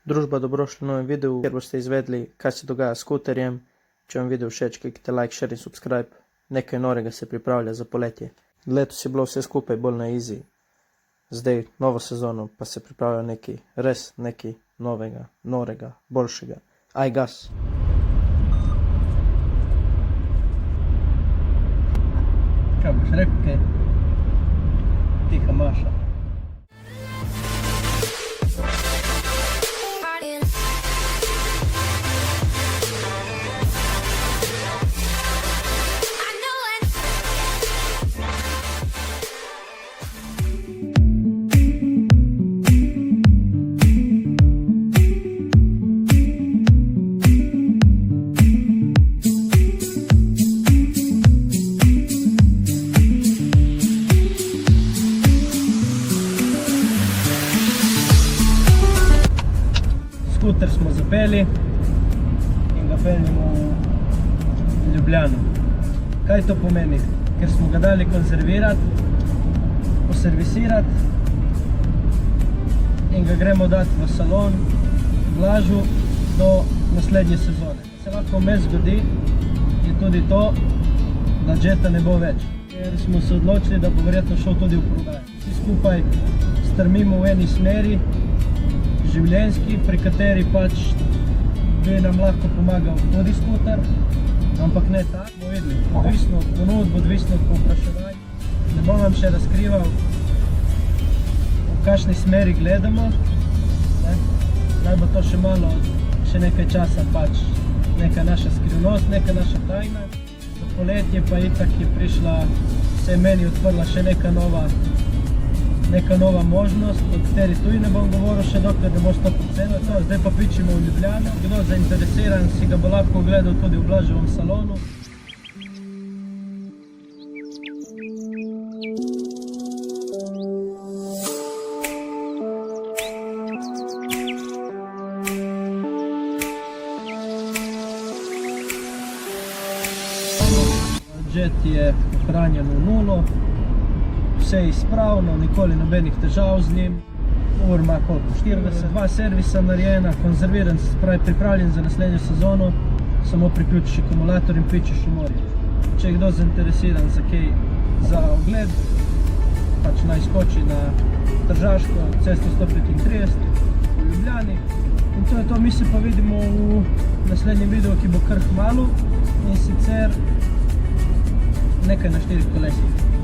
Družba, dobrošli v novem videu, kjer boste izvedli, kaj se dogaja s skuterjem. Če vam video všeč, kliknite like, share in subscribe. Nekaj norega se pripravlja za poletje. Letos je bilo vse skupaj bolj na easy. Zdaj, novo sezono, pa se pripravlja nekaj, res nekaj novega, norega, boljšega. Aj gas! Kaj boš rekel, kaj? Tiha Maša. Skuter smo zapeli in ga peljemo v Ljubljano. Kaj to pomeni? Ker smo ga dali konzervirati, poservisirati in ga gremo dati v salon, vlažu do naslednje sezone. Se lahko vmes zgodi je tudi to, da jeta ne bo več. Ker smo se odločili, da bo verjetno šel tudi v prodaj. Vsi skupaj strmimo v eni smeri, življenjski, pri kateri pač bi nam lahko pomagal tudi skuter, ampak ne tak, bomo videli, odvisno od ponudb, odvisno od povpraševanja. Ne bom vam še razkrival, v kakšni smeri gledamo, naj bo to še malo, še nekaj časa pač neka naša skrivnost, neka naša tajna. Do poletje pa itak je prišla, se je meni odprla še neka nova možnost, o kateri tudi ne bom govoril še dokler ne bo 100%. Zdaj pa pičimo v Ljubljano. Kdo zainteresiran si ga bo lahko gledal tudi v Blaževem salonu. Jet je ohranjen v nulo. Vse je izpravno, nikoli nobenih težav z njim. Ur ima koliko? 40. Dva servisa narejena, konzerviran, se pravi pripravljen za naslednjo sezono. Samo priključiš akumulator in pičeš v morje. Če je kdo zainteresiran za kaj, za ogled, pač naj skoči na Tržaško, cesto 135 v Ljubljani. In to je to, mi se pa vidimo v naslednjem videu, ki bo kar kmalu, in sicer nekaj na 4 kolesih.